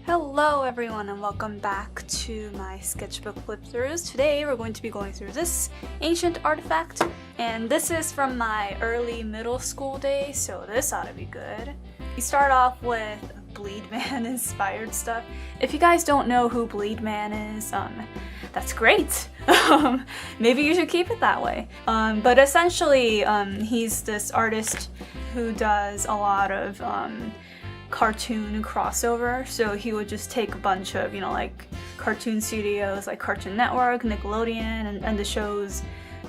Hello everyone and welcome back to my sketchbook flip-throughs. Today we're going to be going through this ancient artifact, and this is from my early middle school days, so this ought to be good. We start off with Bleed Man inspired stuff. If you guys don't know who Bleed Man is, that's great. Maybe you should keep it that way. But essentially, he's this artist who does a lot of cartoon crossover, so he would just take a bunch of, like cartoon studios like Cartoon Network, Nickelodeon, and the shows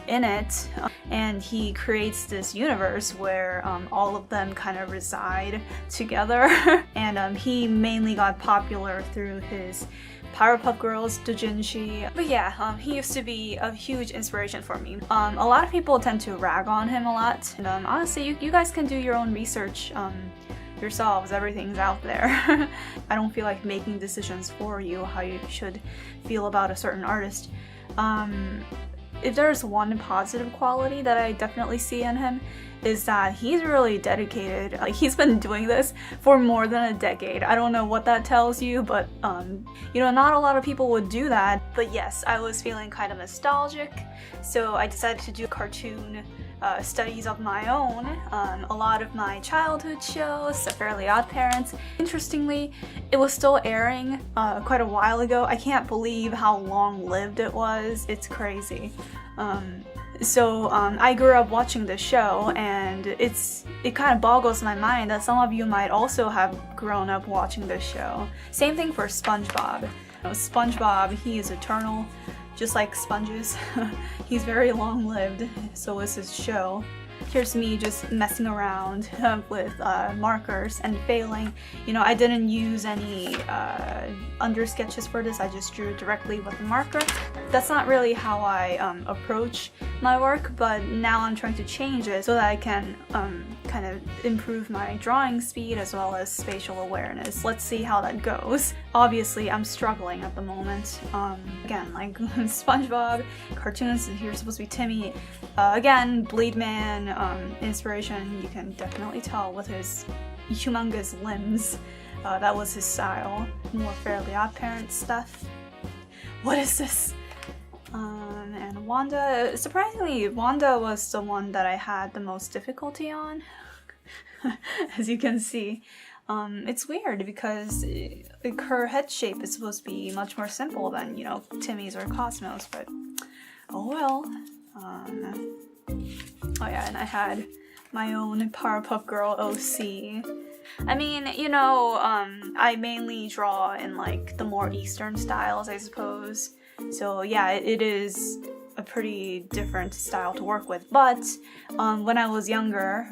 in it, and he creates this universe where all of them kind of reside together. And he mainly got popular through his Powerpuff Girls doujinshi. But yeah, he used to be a huge inspiration for me. A lot of people tend to rag on him a lot, and honestly, you guys can do your own research yourselves. Everything's out there. I don't feel like making decisions for you how you should feel about a certain artist. If there's one positive quality that I definitely see in him, is that he's really dedicated. Like, he's been doing this for more than a decade. I don't know what that tells you, but not a lot of people would do that. But yes, I was feeling kind of nostalgic, so I decided to do cartoon studies of my own. A lot of my childhood shows, The Fairly OddParents. Interestingly, it was still airing quite a while ago. I can't believe how long-lived it was. It's crazy. So I grew up watching this show, and it kind of boggles my mind that some of you might also have grown up watching this show. Same thing for SpongeBob. SpongeBob, he is eternal, just like sponges. He's very long-lived, so is his show. Here's me just messing around with markers and failing. I didn't use any under sketches for this. I just drew directly with a marker. That's not really how I approach my work, but now I'm trying to change it so that I can kind of improve my drawing speed as well as spatial awareness. Let's see how that goes. Obviously, I'm struggling at the moment. Again, like SpongeBob, cartoons, here's supposed to be Timmy. Again, Bleed Man, inspiration, you can definitely tell with his humongous limbs. That was his style. More Fairly OddParents stuff. What is this? And Wanda, surprisingly, Wanda was the one that I had the most difficulty on. As you can see. It's weird because her head shape is supposed to be much more simple than, Timmy's or Cosmo's, but oh well. Oh yeah, and I had my own Powerpuff Girl OC. I mean, I mainly draw in like the more Eastern styles, I suppose. So yeah, it is a pretty different style to work with. But when I was younger,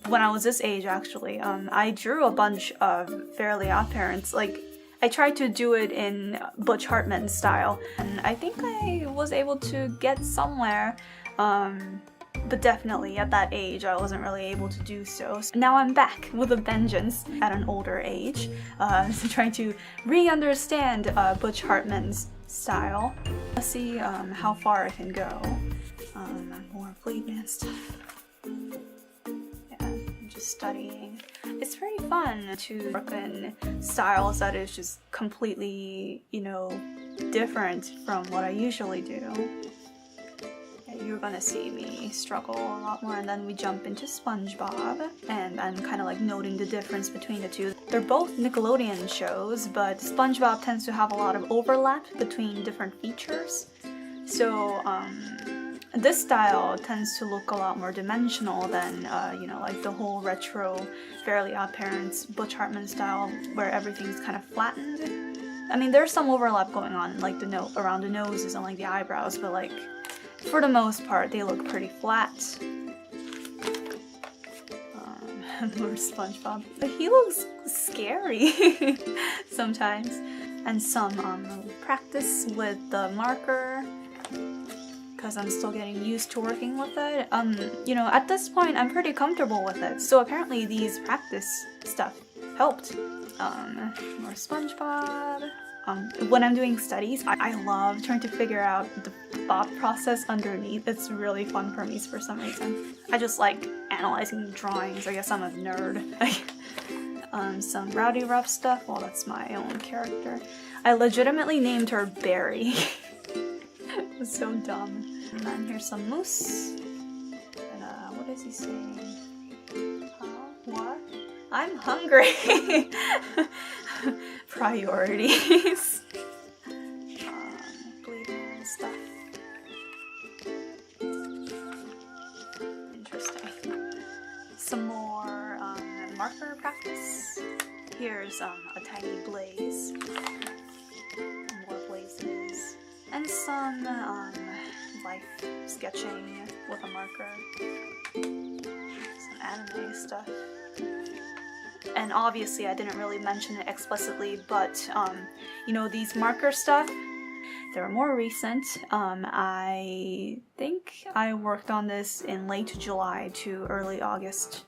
when I was this age actually, I drew a bunch of Fairly OddParents. Like, I tried to do it in Butch Hartman style, and I think I was able to get somewhere. But definitely at that age I wasn't really able to do so. So now I'm back with a vengeance at an older age, trying to re-understand Butch Hartman's style. Let's see how far I can go. More Bleed Man stuff. Yeah, I'm just studying. It's very fun to work in styles that is just completely, different from what I usually do. You're gonna see me struggle a lot more, and then we jump into SpongeBob, and I'm kind of like noting the difference between the two. They're both Nickelodeon shows, but SpongeBob tends to have a lot of overlap between different features. So this style tends to look a lot more dimensional than, like the whole retro Fairly OddParents Butch Hartman style where everything's kind of flattened. I mean, there's some overlap going on, like around the noses and like the eyebrows, but like, for the most part, they look pretty flat. More SpongeBob. But he looks scary sometimes. And some practice with the marker, because I'm still getting used to working with it. At this point, I'm pretty comfortable with it. So apparently these practice stuff helped. More SpongeBob. When I'm doing studies, I love trying to figure out the thought process underneath. It's really fun for me for some reason. I just like analyzing drawings. I guess I'm a nerd. some Rowdy Rough stuff. Well, that's my own character. I legitimately named her Berry. It was so dumb. And then here's some moose. And what is he saying? What? I'm hungry! Priorities. Bleeding and stuff. Interesting. Some more marker practice. Here's a tiny blaze. More blazes. And some life sketching with a marker. Some anime stuff. And obviously I didn't really mention it explicitly, but you know, these marker stuff, they're more recent. I think I worked on this in late July to early August.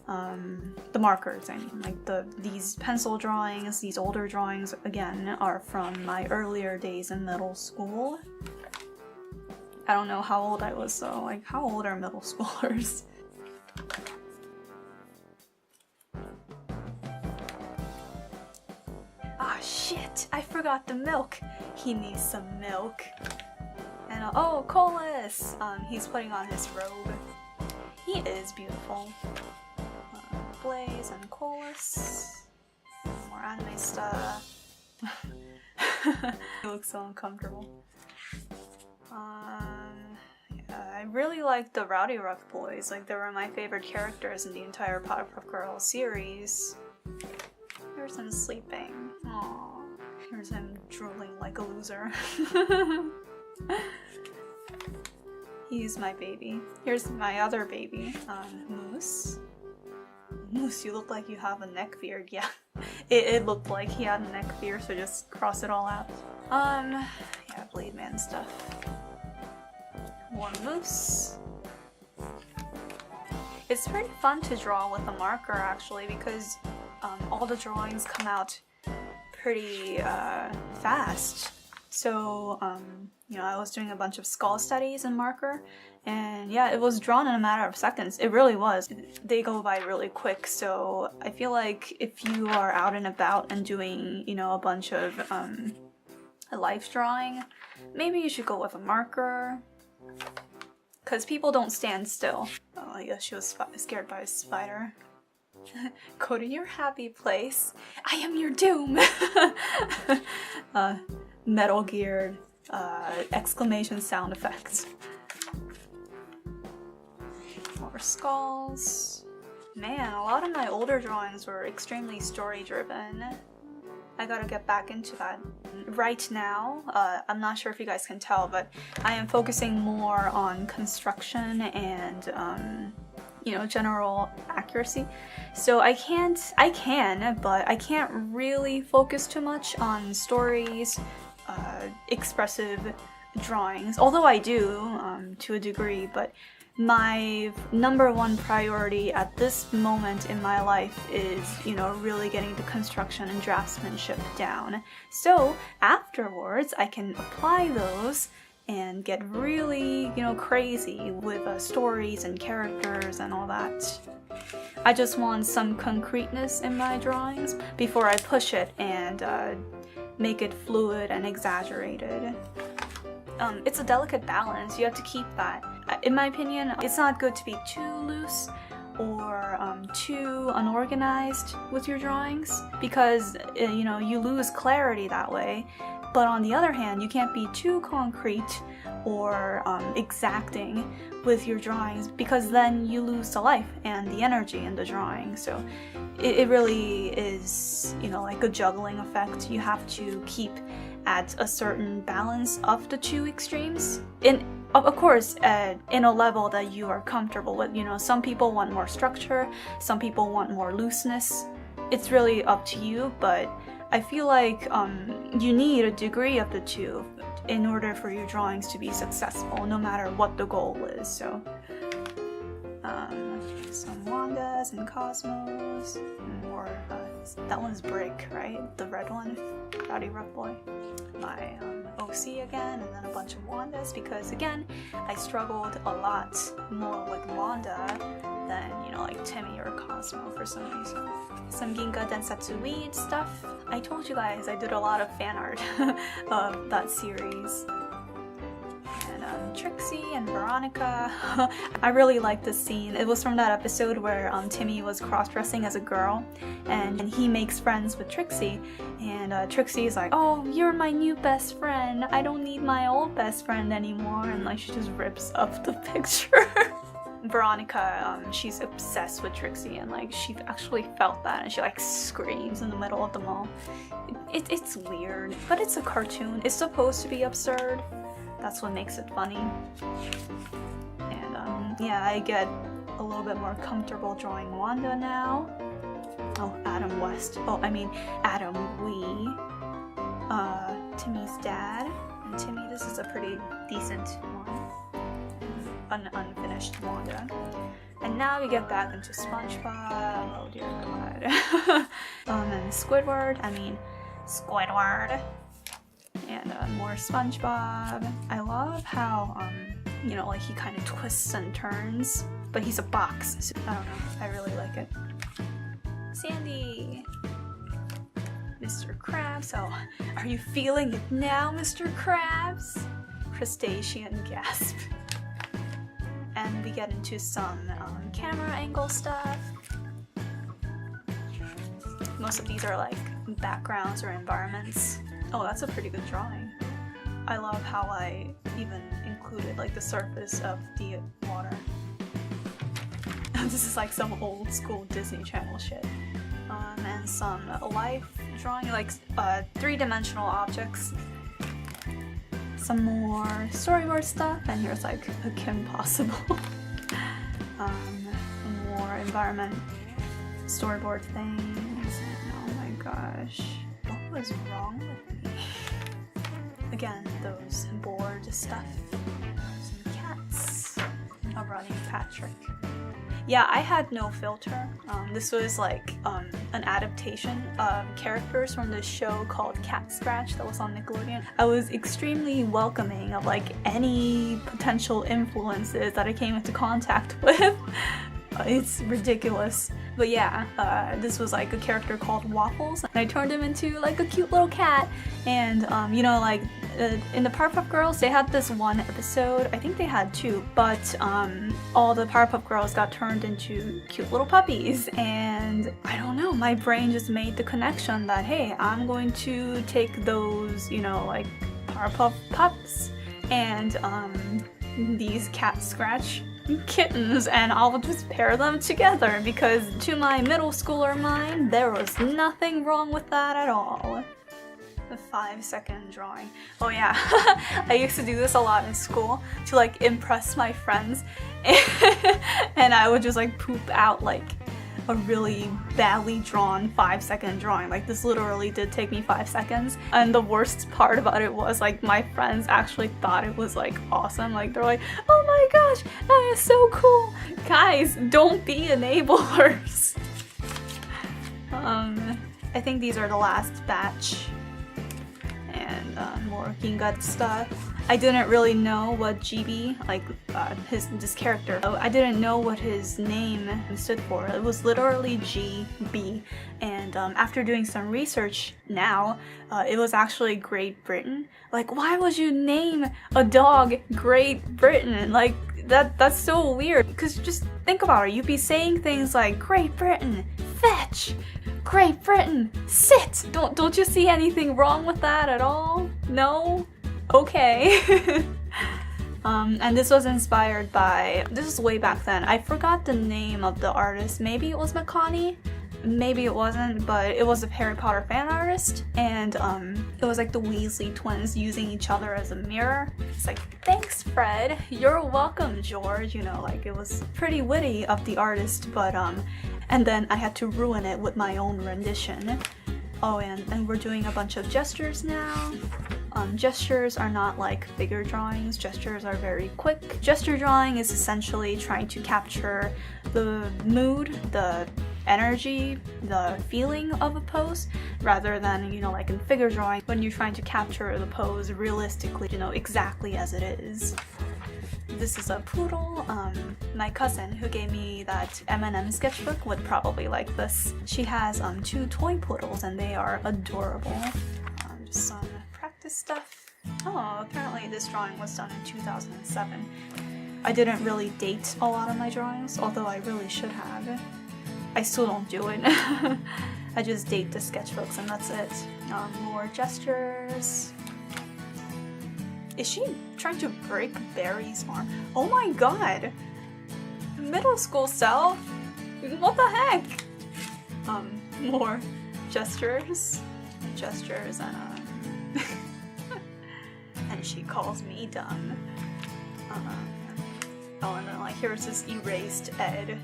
The markers, I mean, like these pencil drawings, these older drawings, again, are from my earlier days in middle school. I don't know how old I was though, like how old are middle schoolers? Ah, shit! I forgot the milk! He needs some milk. And oh, Colas! He's putting on his robe. He is beautiful. Blaze and Colas. More anime stuff. He looks so uncomfortable. Yeah, I really like the Rowdy Rough boys. Like, they were my favorite characters in the entire Powerpuff Girls series. Here's him sleeping. Aww. Here's him drooling like a loser. He's my baby. Here's my other baby, Moose. Moose, you look like you have a neck beard. Yeah, it looked like he had a neck beard, so just cross it all out. Yeah, Blade Man stuff. More Moose. It's pretty fun to draw with a marker, actually, because all the drawings come out pretty fast. So, you know, I was doing a bunch of skull studies in marker, and yeah, it was drawn in a matter of seconds. It really was. They go by really quick, so I feel like if you are out and about and doing, you know, a bunch of life drawing, maybe you should go with a marker, because people don't stand still. Oh, I guess she was scared by a spider. Go to your happy place. I am your doom! Metal Gear exclamation sound effects. More skulls. Man, a lot of my older drawings were extremely story driven. I gotta get back into that. Right now, I'm not sure if you guys can tell, but I am focusing more on construction and you know, general accuracy. So I can, but I can't really focus too much on stories, expressive drawings, although I do to a degree, but my #1 priority at this moment in my life is, you know, really getting the construction and draftsmanship down. So afterwards, I can apply those and get really, you know, crazy with stories and characters and all that. I just want some concreteness in my drawings before I push it and make it fluid and exaggerated. It's a delicate balance. You have to keep that. In my opinion, it's not good to be too loose or too unorganized with your drawings, because you know, you lose clarity that way. But on the other hand, you can't be too concrete or exacting with your drawings, because then you lose the life and the energy in the drawing. So it really is, you know, like a juggling effect. You have to keep at a certain balance of the two extremes. Of course, in a level that you are comfortable with. You know, some people want more structure, some people want more looseness. It's really up to you, but I feel like you need a degree of the two in order for your drawings to be successful, no matter what the goal is. So, some Wandas and Cosmos, more, that one's Brick, right? The red one, Rowdy Rough Boy. My OC again, and then a bunch of Wandas, because again, I struggled a lot more with Wanda than, you know, like Timmy or Cosmo for some reason. Some Ginga Densetsu weed stuff. I told you guys I did a lot of fan art of that series. And Trixie and Veronica. I really like this scene. It was from that episode where Timmy was cross-dressing as a girl, and he makes friends with Trixie, and Trixie is like, "Oh, you're my new best friend. I don't need my old best friend anymore," and like she just rips up the picture. Veronica, she's obsessed with Trixie, and like she actually felt that, and she like screams in the middle of the mall. It's weird, but it's a cartoon. It's supposed to be absurd. That's what makes it funny. And yeah, I get a little bit more comfortable drawing Wanda now. Oh, Adam West. Oh, I mean Adam Wee. Timmy's dad. And Timmy, this is a pretty decent one. Unfinished Wanda. And now we get back into SpongeBob. Oh dear God. And Squidward. And more SpongeBob. I love how, you know, like he kind of twists and turns, but he's a box, so I don't know, I really like it. Sandy! Mr. Krabs. Oh, are you feeling it now, Mr. Krabs? Crustacean gasp. And we get into some camera angle stuff. Most of these are like backgrounds or environments. Oh, that's a pretty good drawing. I love how I even included like the surface of the water. This is like some old school Disney Channel shit. And some life drawing, like three-dimensional objects. Some more storyboard stuff, and here's like a Kim Possible. More environment storyboard things, and oh my gosh. What was wrong with me? Again, those board stuff. Some cats. A running Patrick. Yeah, I had no filter. This was like an adaptation of characters from this show called Cat Scratch that was on Nickelodeon. I was extremely welcoming of like any potential influences that I came into contact with. It's ridiculous. But yeah, this was like a character called Waffles, and I turned him into like a cute little cat. And you know, like in the Powerpuff Girls, they had this one episode, I think they had two, but all the Powerpuff Girls got turned into cute little puppies, and I don't know, my brain just made the connection that, hey, I'm going to take those, you know, like Powerpuff pups and these Cat Scratch kittens, and I'll just pair them together, because to my middle schooler mind, there was nothing wrong with that at all. The 5-second drawing. Oh yeah, I used to do this a lot in school to like impress my friends, and I would just like poop out like a really badly drawn 5-second drawing. Like this literally did take me 5 seconds, and the worst part about it was like my friends actually thought it was like awesome. Like they're like, "Oh my gosh, that is so cool." Guys, don't be enablers. I think these are the last batch, and more Ginga stuff. I didn't really know what GB, like this character, I didn't know what his name stood for. It was literally GB, and after doing some research now, it was actually Great Britain. Like, why would you name a dog Great Britain? Like, that's so weird, because just think about it, you'd be saying things like Great Britain, fetch! Great Britain, sit! Don't you see anything wrong with that at all? No? Okay. And this was inspired by, this is way back then, I forgot the name of the artist. Maybe it was Makani, maybe it wasn't, but it was a Harry Potter fan artist, and it was like the Weasley twins using each other as a mirror. It's like, thanks Fred, you're welcome George, you know, like it was pretty witty of the artist, but and then I had to ruin it with my own rendition. Oh, and we're doing a bunch of gestures now. Gestures are not like figure drawings, gestures are very quick. Gesture drawing is essentially trying to capture the mood, the energy, the feeling of a pose, rather than, you know, like in figure drawing, when you're trying to capture the pose realistically, you know, exactly as it is. This is a poodle. My cousin who gave me that M&M sketchbook would probably like this. She has 2 toy poodles and they are adorable. Just some practice stuff. Oh, apparently this drawing was done in 2007. I didn't really date a lot of my drawings, although I really should have. I still don't do it. I just date the sketchbooks and that's it. More gestures. Is she trying to break Barry's arm? Oh my god! Middle school self? What the heck? More gestures. Gestures and and she calls me dumb. Oh, and then like here's this erased Ed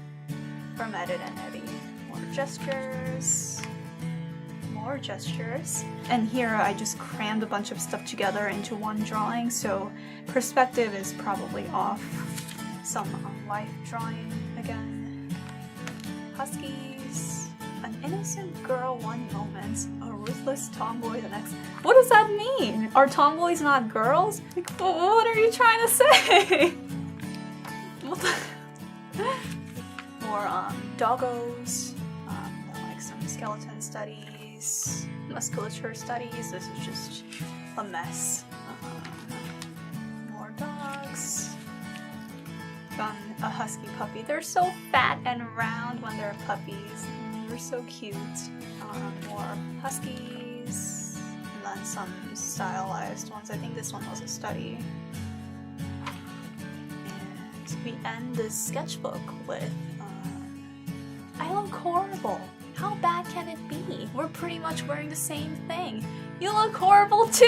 from Ed and Eddie. More gestures. More gestures. And here I just crammed a bunch of stuff together into one drawing, so perspective is probably off. Some life drawing again. Huskies. An innocent girl one moment, a ruthless tomboy the next. What does that mean? Are tomboys not girls? Like, what are you trying to say? What the more doggos, like some skeleton studies, musculature studies. This is just a mess. More dogs. Found a husky puppy. They're so fat and round when they're puppies. They're so cute. More huskies. And then some stylized ones. I think this one was a study. And we end this sketchbook with I look horrible. How bad can it be? We're pretty much wearing the same thing. You look horrible too!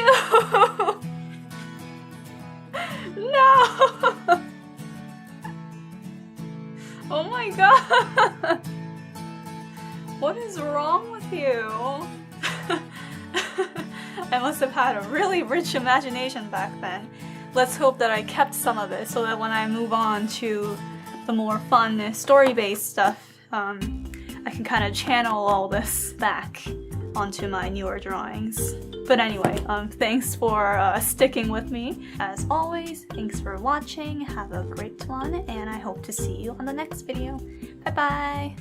No! Oh my god! What is wrong with you? I must have had a really rich imagination back then. Let's hope that I kept some of it so that when I move on to the more fun story-based stuff, I can kind of channel all this back onto my newer drawings. But anyway, thanks for sticking with me. As always, thanks for watching, have a great one, and I hope to see you on the next video. Bye bye!